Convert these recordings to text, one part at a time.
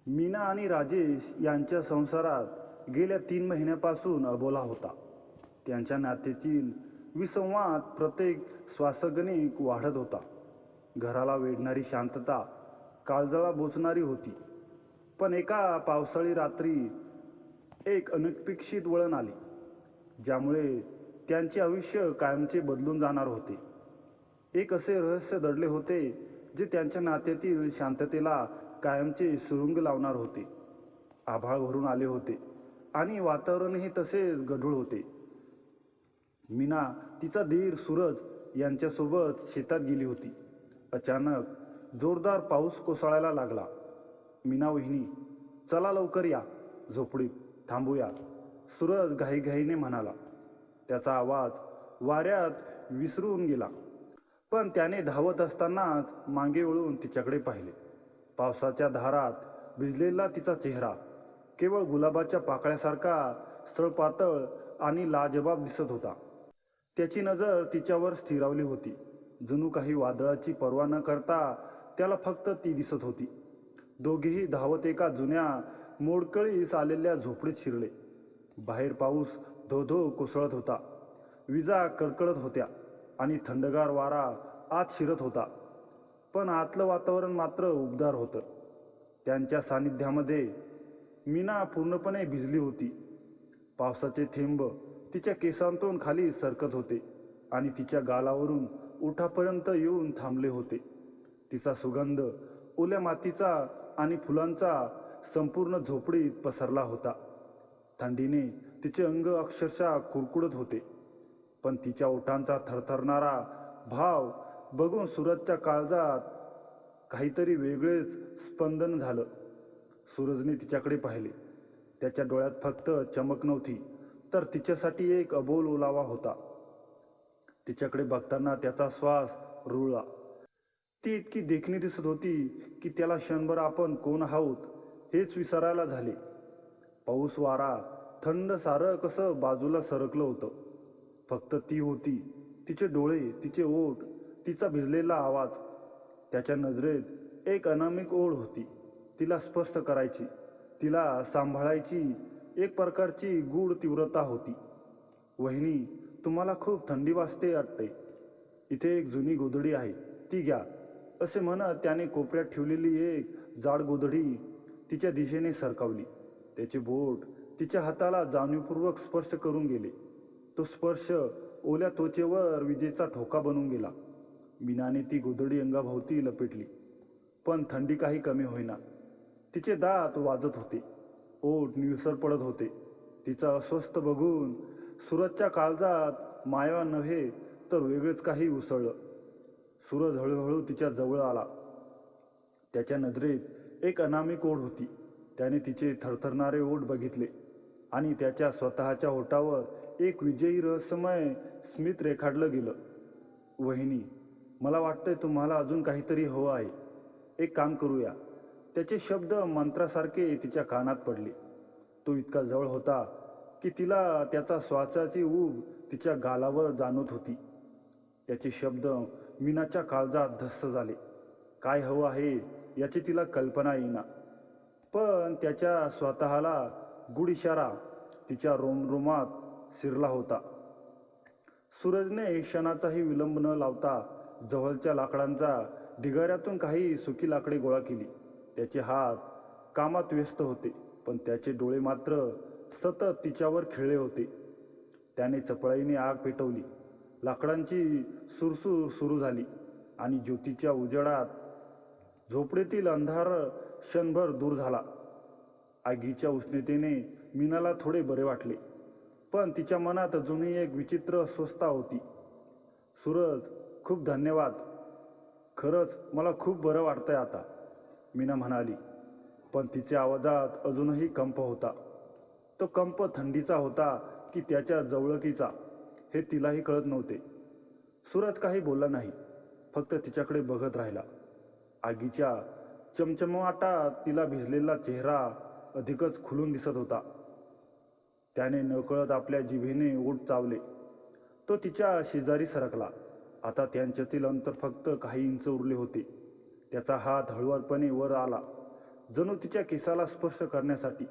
मीना आणि राजेश यांच्या संसारात गेल्या 3 महिन्यापासून अबोला होता. त्यांच्या नात्यातील विसंवाद प्रत्येक श्वासगणिक वाढत होता. घराला वेढणारी शांतता काळजाला बोचणारी होती. पण एका पावसाळी रात्री एक अनपेक्षित वळण आले, ज्यामुळे त्यांचे आयुष्य कायमचे बदलून जाणार होते. एक असे रहस्य दडले होते जे त्यांच्या नात्यातील शांततेला कायमचे सुरुंग लावणार होते. आभाळ भरून आले होते आणि वातावरणही तसेच गढूळ होते. मीना तिचा धीर सूरज यांच्यासोबत शेतात गेली होती. अचानक जोरदार पाऊस कोसळायला लागला. मीना वहिनी, चला लवकर या, झोपडीत थांबूया, सूरज घाईघाईने म्हणाला. त्याचा आवाज वाऱ्यात विसरून गेला, पण त्याने धावत असतानाच मागे वळून तिच्याकडे पाहिले. पावसाच्या धारात भिजलेला तिचा चेहरा केवळ गुलाबाच्या पाकळ्यासारखा स्थळपातळ आणि लाजवाब दिसत होता. त्याची नजर तिच्यावर स्थिरावली होती. जणू काही वादळाची पर्वा न करता त्याला फक्त ती दिसत होती. दोघेही धावत एका जुन्या मोडकळीस आलेल्या झोपडीत शिरले. बाहेर पाऊस धो धो कोसळत होता. विजा कडकडत होत्या आणि थंडगार वारा आत शिरत होता. पण आतलं वातावरण मात्र उबदार होतं. त्यांच्या सानिध्यामध्ये मीना पूर्णपणे भिजली होती. पावसाचे थेंब तिच्या केसांतून खाली सरकत होते आणि तिच्या गालावरून ओठापर्यंत येऊन थांबले होते. तिचा सुगंध ओल्या मातीचा आणि फुलांचा संपूर्ण झोपडीत पसरला होता. थंडीने तिचे अंग अक्षरशः कुडकुडत होते. पण तिच्या ओठांचा थरथरणारा भाव बघून सूरजच्या काळजात काहीतरी वेगळेच स्पंदन झालं. सूरजने तिच्याकडे पाहिले. त्याच्या डोळ्यात फक्त चमक नव्हती, तर तिच्यासाठी एक अबोल ओलावा होता. तिच्याकडे बघताना त्याचा श्वास रुळला. ती इतकी देखणी दिसत होती की त्याला क्षणभर आपण कोण आहोत हेच विसरायला झाले. पाऊस, वारा, थंड सारं कसं बाजूला सरकलं होतं. फक्त ती होती, तिचे डोळे, तिचे ओठ, तिचा भिजलेला आवाज. त्याच्या नजरेत एक अनामिक ओढ होती. तिला स्पर्श करायची, तिला सांभाळायची एक प्रकारची गूढ तीव्रता होती. वहिनी, तुम्हाला खूप थंडी वाजते वाटते. इथे एक जुनी गोधडी आहे, ती घ्या, असे म्हणत त्याने कोपऱ्यात ठेवलेली एक जाड गोधडी तिच्या दिशेने सरकवली. त्याचे बोट तिच्या हाताला जाणीवपूर्वक स्पर्श करून गेले. तो स्पर्श ओल्या त्वचेवर विजेचा ठोका बनून गेला. मीनाने ती गोधडी अंगाभोवती लपेटली, पण थंडी काही कमी होईना. तिचे दात वाजत होते, ओठ निळसर पडत होते. तिचा अस्वस्थ बघून सूरजच्या काळजात माया नव्हे तर वेगळेच काही उसळलं. सूरज हळूहळू तिच्या जवळ आला. त्याच्या नजरेत एक अनामिक ओढ होती. त्याने तिचे थरथरणारे ओठ बघितले आणि त्याच्या स्वतःच्या ओठावर एक विजयी रहस्यमय स्मित रेखाटलं गेलं. वहिनी, मला वाटतंय तुम्हाला अजून काहीतरी हवं आहे. एक काम करूया. त्याचे शब्द मंत्रासारखे तिच्या कानात पडले. तो इतका जवळ होता की तिला त्याचा श्वासाची ऊब तिच्या गालावर जाणवत होती. त्याचे शब्द मीनाच्या काळजात धस्स झाले. काय हवं आहे याची तिला कल्पना येईना, पण त्याच्या स्वतःला गूढ इशारा तिच्या रोमरोमात शिरला होता. सूरजने क्षणाचाही विलंब न लावता जवळच्या लाकडांच्या ढिगाऱ्यातून काही सुकी लाकडे गोळा केली. त्याचे हात कामात व्यस्त होते, पण त्याचे डोळे मात्र सतत तिच्यावर खिळले होते. त्याने चपळाईने आग पेटवली. लाकडांची सुरसूर सुरू झाली आणि ज्योतीच्या उजेडात झोपडीतील अंधार क्षणभर दूर झाला. आगीच्या उष्णतेने मीनाला थोडे बरे वाटले, पण तिच्या मनात अजूनही एक विचित्र अस्वस्थता होती. सूरज, खूप धन्यवाद. खरंच मला खूप बरं वाटतंय आता, मीना म्हणाली. पण तिच्या आवाजात अजूनही कंप होता. तो कंप थंडीचा होता की त्याच्या जवळकीचा हे तिलाही कळत नव्हते. सूरज काही बोलला नाही, फक्त तिच्याकडे बघत राहिला. आगीच्या चमचमाटात तिला भिजलेला चेहरा अधिकच खुलून दिसत होता. त्याने नकळत आपल्या जिभेने ओठ चावले. तो तिच्या शेजारी सरकला. आता त्यांच्यातील अंतर फक्त काही इंच उरले होते. त्याचा हात हळुवारपणे वर आला. जणू तिच्या केसाला स्पर्श करण्यासाठी.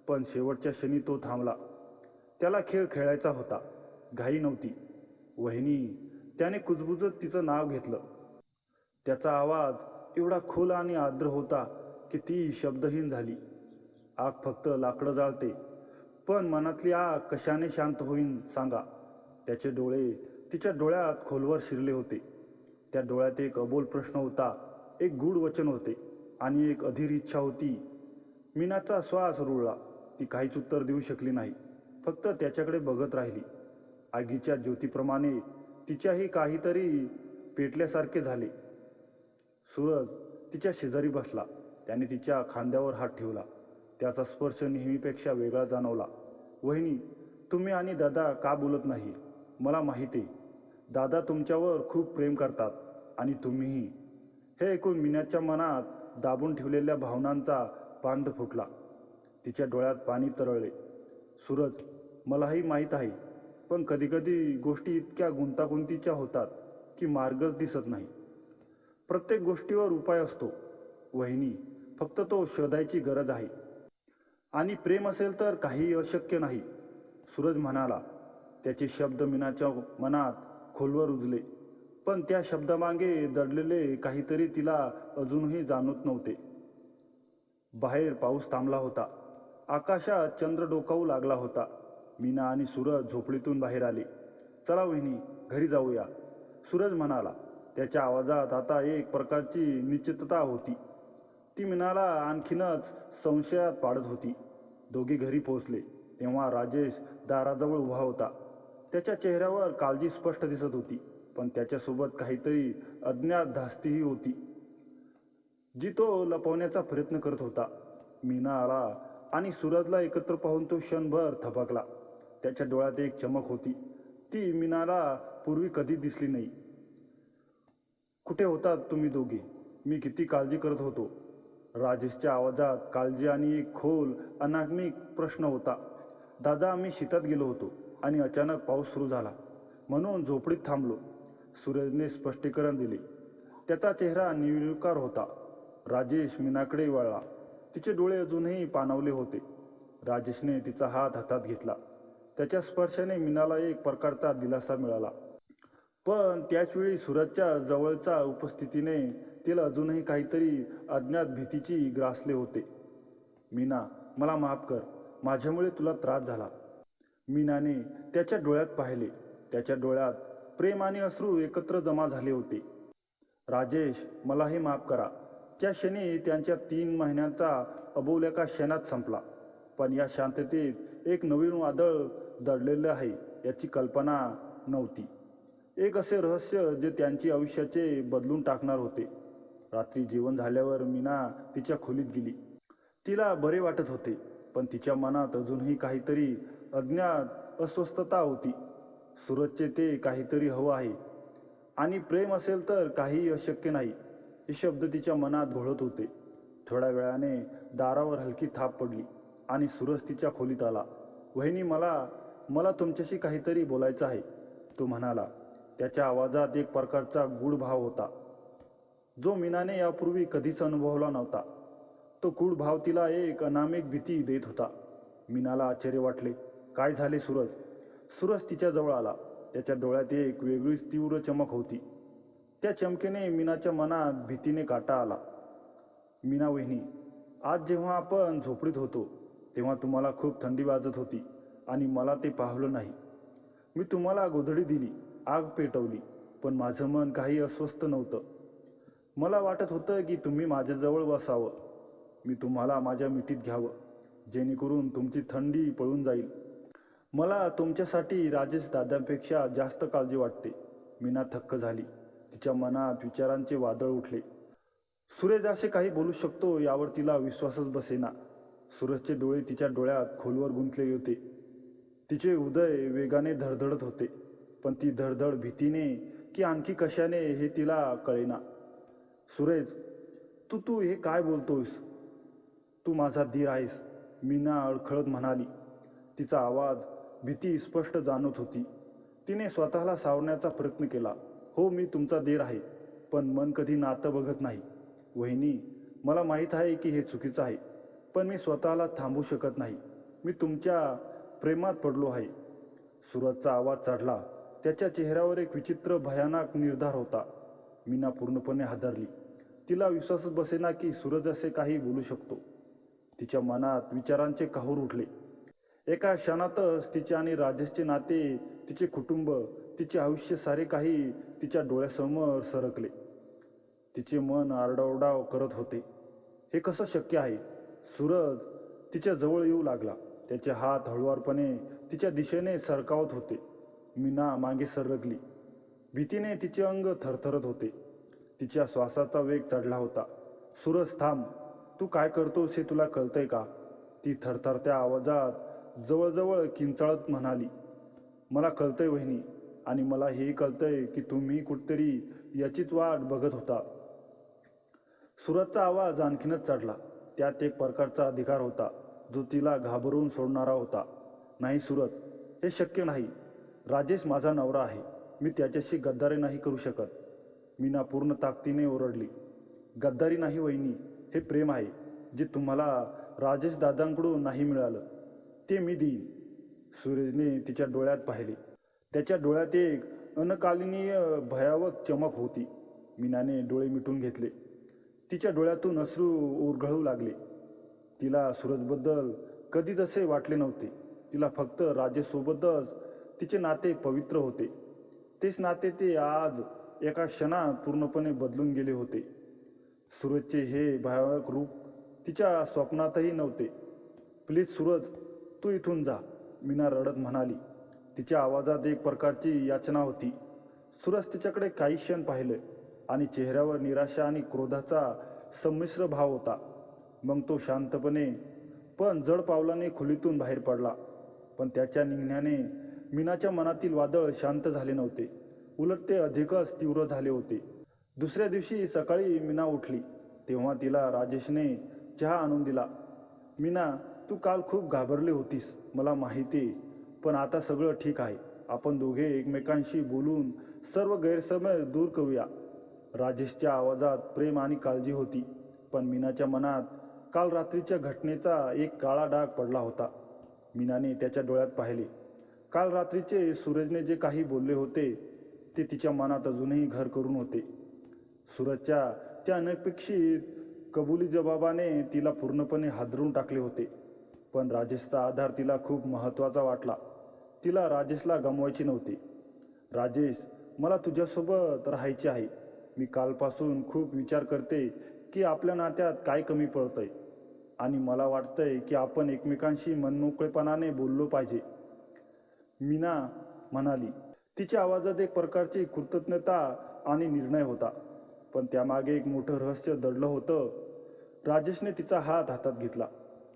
पण शेवटच्या क्षणी तो थांबला. त्याला खेळ खेळायचा होता, घाई नव्हती. वहिनी, त्याने कुजबुजत तिचं नाव घेतलं. त्याचा आवाज एवढा खोल आणि आर्द्र होता की ती शब्दहीन झाली. आग फक्त लाकडं जाळते, पण मनातली आग कशाने शांत होईन सांगा. त्याचे डोळे तिच्या डोळ्यात खोलवर शिरले होते. त्या डोळ्यात एक अबोल प्रश्न होता, एक गूढ वचन होते आणि एक अधीर इच्छा होती. मीनाचा श्वास रुळला. ती काहीच उत्तर देऊ शकली नाही, फक्त त्याच्याकडे बघत राहिली. आगीच्या ज्योतीप्रमाणे तिच्याही काहीतरी पेटल्यासारखे झाले. सूरज तिच्या शेजारी बसला. त्याने तिच्या खांद्यावर हात ठेवला. त्याचा स्पर्श नेहमीपेक्षा वेगळा जाणवला. वहिनी, तुम्ही आणि दादा का बोलत नाही? मला माहिती आहे, दादा तुमच्यावर खूप प्रेम करतात आणि तुम्हीही. हे ऐकून मीनाच्या मनात दाबून ठेवलेल्या भावनांचा बांध फुटला. तिच्या डोळ्यात पाणी तरळले. सूरज, मलाही माहीत आहे, पण कधीकधी गोष्टी इतक्या गुंतागुंतीच्या होतात की मार्गच दिसत नाही. प्रत्येक गोष्टीवर उपाय असतो वहिनी, फक्त तो शोधायची गरज आहे. आणि प्रेम असेल तर काही अशक्य नाही, सूरज म्हणाला. त्याचे शब्द मीनाच्या मनात खोलवर रुजले, पण त्या शब्दामागे दडलेले काहीतरी तिला अजूनही जाणवत नव्हते. बाहेर पाऊस थांबला होता. आकाशात चंद्र डोकावू लागला होता. मीना आणि सूरज झोपडीतून बाहेर आले. चला वहिनी, घरी जाऊया, सूरज म्हणाला. त्याच्या आवाजात आता एक प्रकारची निश्चितता होती. ती मीनाला आणखीनच संशयात पाडत होती. दोघे घरी पोहोचले तेव्हा राजेश दाराजवळ उभा होता. त्याच्या चेहऱ्यावर काळजी स्पष्ट दिसत होती, पण त्याच्यासोबत काहीतरी अज्ञात धास्तीही होती, जी तो लपवण्याचा प्रयत्न करत होता. मीना आला आणि सूरजला एकत्र पाहून तो क्षणभर थबकला. त्याच्या डोळ्यात एक चमक होती, ती मीनाला पूर्वी कधी दिसली नाही. कुठे होतात तुम्ही दोघे? मी किती काळजी करत होतो. राजेशच्या आवाजात काळजी आणि एक खोल अनामिक प्रश्न होता. दादा, आम्ही शेतात गेलो होतो आणि अचानक पाऊस सुरू झाला, म्हणून झोपडीत थांबलो, सूरजने स्पष्टीकरण दिले. त्याचा चेहरा निर्विकार होता. राजेश मीनाकडे वळला. तिचे डोळे अजूनही पाणावले होते. राजेशने तिचा हात हातात घेतला. त्याच्या स्पर्शाने मीनाला एक प्रकारचा दिलासा मिळाला. पण त्याचवेळी सूरजच्या जवळच्या उपस्थितीने तिला अजूनही काहीतरी अज्ञात भीतीची ग्रासले होते. मीना, मला माफ कर, माझ्यामुळे तुला त्रास झाला. मीनाने त्याच्या डोळ्यात पाहिले. त्याच्या डोळ्यात प्रेम आणि अश्रू एकत्र जमा झाले होते. राजेश, मलाही माफ करा. त्या क्षणी त्यांच्या 3 महिन्यांचा अबोल्याका क्षणात संपला. पण या शांततेत एक नवीन वादळ दडलेलं आहे याची कल्पना नव्हती. एक असे रहस्य जे त्यांची आयुष्याचे बदलून टाकणार होते. रात्री जेवण झाल्यावर मीना तिच्या खोलीत गेली. तिला बरे वाटत होते, पण तिच्या मनात अजूनही काहीतरी अज्ञात अस्वस्थता होती. सूरजचे ते काहीतरी हवं आहे आणि प्रेम असेल तर काही अशक्य नाही, हे शब्द तिच्या मनात घोळत होते. थोड्या वेळाने दारावर हलकी थाप पडली आणि सूरज तिच्या खोलीत आला. वहिनी, मला तुमच्याशी काहीतरी बोलायचं आहे, तो म्हणाला. त्याच्या आवाजात एक प्रकारचा गूढ भाव होता, जो मीनाने यापूर्वी कधीच अनुभवला नव्हता. तो गूढ भाव तिला एक अनामिक भीती देत होता. मीनाला आश्चर्य वाटले. काय झाले सूरज? सूरज तिच्या जवळ आला. त्याच्या डोळ्यात एक वेगळीच तीव्र चमक होती. त्या चमकेने मीनाच्या मनात भीतीने काटा आला. मीना वहिनी, आज जेव्हा आपण झोपडीत होतो तेव्हा तुम्हाला खूप थंडी वाजत होती आणि मला ते पाहलं नाही. मी तुम्हाला गोधडी दिली, आग पेटवली, पण माझं मन काही अस्वस्थ नव्हतं. मला वाटत होतं की तुम्ही माझ्याजवळ बसावं, मी तुम्हाला माझ्या मिठीत घ्यावं, जेणेकरून तुमची थंडी पळून जाईल. मला तुमच्यासाठी राजेश दादांपेक्षा जास्त काळजी वाटते. मीना थक्क झाली. तिच्या मनात विचारांचे वादळ उठले. सूरज असे काही बोलू शकतो यावर तिला विश्वासच बसेना. सूरजचे डोळे तिच्या डोळ्यात खोलवर गुंतले होते. तिचे हृदय वेगाने धडधडत होते, पण ती धडधड भीतीने की आणखी कशाने हे तिला कळेना. सूरज, तू हे काय बोलतोस? तू माझा धीर आहेस, मीना अडखळत म्हणाली. तिचा आवाज भीती स्पष्ट जाणवत होती. तिने स्वतःला सावरण्याचा प्रयत्न केला. हो, मी तुमचा धीर आहे, पण मन कधी नातं बघत नाही. वहिनी, मला माहीत आहे की हे चुकीचं आहे, पण मी स्वतःला थांबवू शकत नाही. मी तुमच्या प्रेमात पडलो आहे. सूरजचा आवाज चढला. त्याच्या चेहऱ्यावर एक विचित्र भयानक निर्धार होता. मीना पूर्णपणे हादरली. तिला विश्वासच बसेना की सूरज असे काही बोलू शकतो. तिच्या मनात विचारांचे काहूर उठले. एका क्षणातच तिचे आणि राजेशचे नाते, तिचे कुटुंब, तिचे आयुष्य सारे काही तिच्या डोळ्यासमोर सरकले. तिचे मन आरडाओरडा करत होते. हे कसं शक्य आहे? सूरज तिच्या जवळ येऊ लागला. त्याचे हात हळुवारपणे तिच्या दिशेने सरकावत होते. मीना मागे सरकली. भीतीने तिचे अंग थरथरत होते. तिच्या श्वासाचा वेग चढला होता. सूरज थांब. तू काय करतोस हे तुला कळतंय का? ती थरथरत्या आवाजात जवळजवळ किंचाळत म्हणाली. मला कळतंय वहिनी, आणि मला हेही कळतंय की तुम्ही कुठतरी याचीच वाट बघत होता. सूरजचा आवाज आणखीनच चढला. त्यात एक प्रकारचा अधिकार होता जो तिला घाबरवून सोडणारा होता. नाही सूरज, हे शक्य नाही. राजेश माझा नवरा आहे. मी त्याच्याशी गद्दारी नाही करू शकत. मीना पूर्ण ताकदीने ओरडली. गद्दारी नाही वहिनी, हे प्रेम आहे जे तुम्हाला राजेश दादांकडून नाही मिळालं. ते मी देईन. सूरजने तिच्या डोळ्यात पाहिले. त्याच्या डोळ्यात एक अनकालिनीय भयावह चमक होती. मीनाने डोळे मिटून घेतले. तिच्या डोळ्यातून अश्रू ओघळू लागले. तिला सूरजबद्दल कधीच असे वाटले नव्हते. तिला फक्त राजेशसोबतच तिचे नाते पवित्र होते. तेच नाते ते आज एका क्षणात पूर्णपणे बदलून गेले होते. सूरजचे हे भयानक रूप तिच्या स्वप्नातही नव्हते. प्लीज सूरज, तू इथून जा, मीना रडत म्हणाली. तिच्या आवाजात एक प्रकारची याचना होती. सूरज तिच्याकडे काही क्षण पाहिले आणि चेहऱ्यावर निराशा आणि क्रोधाचा संमिश्र भाव होता. मग तो शांतपणे पण जड पावलाने खोलीतून बाहेर पडला. पण त्याच्या निघण्याने मीनाच्या मनातील वादळ शांत झाले नव्हते. उलट ते अधिकच तीव्र झाले होते. दुसऱ्या दिवशी सकाळी मीना उठली तेव्हा तिला राजेशने चहा आणून दिला. मीना, तू काल खूप घाबरली होतीस, मला माहिती आहे. पण आता सगळं ठीक आहे. आपण दोघे एकमेकांशी बोलून सर्व गैरसमज दूर करूया. राजेशच्या आवाजात प्रेम आणि काळजी होती. पण मीनाच्या मनात काल रात्रीच्या घटनेचा एक काळा डाग पडला होता. मीनाने त्याच्या डोळ्यात पाहिले. काल रात्रीचे सूरजने जे काही बोलले होते ते तिच्या मनात अजूनही घर करून होते. सूरजच्या त्या अनपेक्षित कबुली जबाबाने तिला पूर्णपणे हादरून टाकले होते. पण राजेशचा आधार तिला खूप महत्त्वाचा वाटला. तिला राजेशला गमवायचे नव्हते. राजेश, मला तुझ्यासोबत राहायचे आहे. मी कालपासून खूप विचार करते की आपल्या नात्यात काय कमी पडतंय, आणि मला वाटतंय की आपण एकमेकांशी मनमोकळेपणाने बोललो पाहिजे, मीना म्हणाली. तिच्या आवाजात एक प्रकारची कृतज्ञता आणि निर्णय होता. पण त्यामागे एक मोठं रहस्य दडलं होतं. राजेशने तिचा हात हातात घेतला.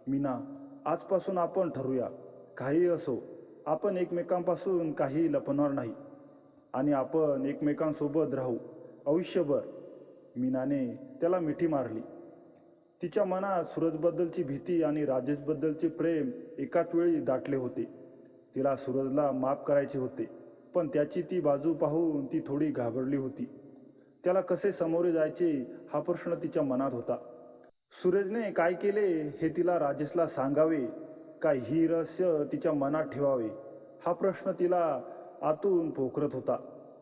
मीना, आजपासून आपण ठरवूया. काहीही असो, आपण एकमेकांपासून काही लपवणार नाही आणि आपण एकमेकांसोबत राहू आयुष्यभर. मीनाने त्याला मिठी मारली. तिच्या मनात सूरजबद्दलची भीती आणि राजेशबद्दलचे प्रेम एकाच वेळी दाटले होते. तिला सूरजला माफ करायचे होते, पण त्याची ती बाजू पाहून ती थोडी घाबरली होती. त्याला कसे सामोरे जायचे हा प्रश्न तिच्या मनात होता. सूरजने काय केले हे तिला राजेशला सांगावे का ही रहस्य तिच्या मनात ठेवावे हा प्रश्न तिला आतून पोखरत होता.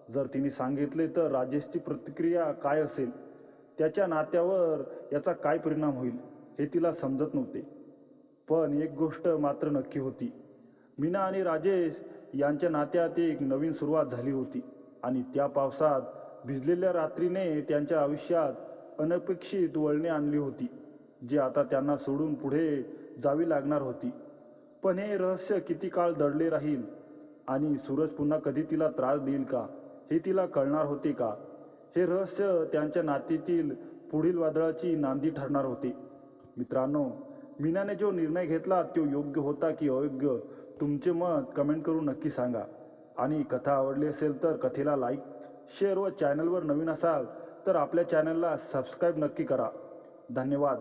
जर तिने सांगितले तर राजेशची प्रतिक्रिया काय असेल, त्याच्या नात्यावर याचा काय परिणाम होईल हे तिला समजत नव्हते. पण एक गोष्ट मात्र नक्की होती. मीना आणि राजेश यांच्या नात्यात एक नवीन सुरुवात झाली होती. आणि त्या पावसात भिजलेल्या रात्रीने त्यांच्या आयुष्यात अनपेक्षित वळणे आणली होती, जी आता त्यांना सोडून पुढे जावी लागणार होती. पण हे रहस्य किती काळ दडले राहील आणि सूरज पुन्हा कधी तिला त्रास देईल का हे तिला कळणार होते का? हे रहस्य त्यांच्या नातीतील पुढील वादळाची नांदी ठरणार होते. मित्रांनो, मीनाने जो निर्णय घेतला तो योग्य होता की अयोग्य, तुमचे मत कमेंट करून नक्की सांगा. आणि कथा आवडली असेल तर कथेला लाईक, शेअर व चॅनलवर नवीन असाल तर आपल्या चॅनलला सबस्क्राईब नक्की करा. धन्यवाद.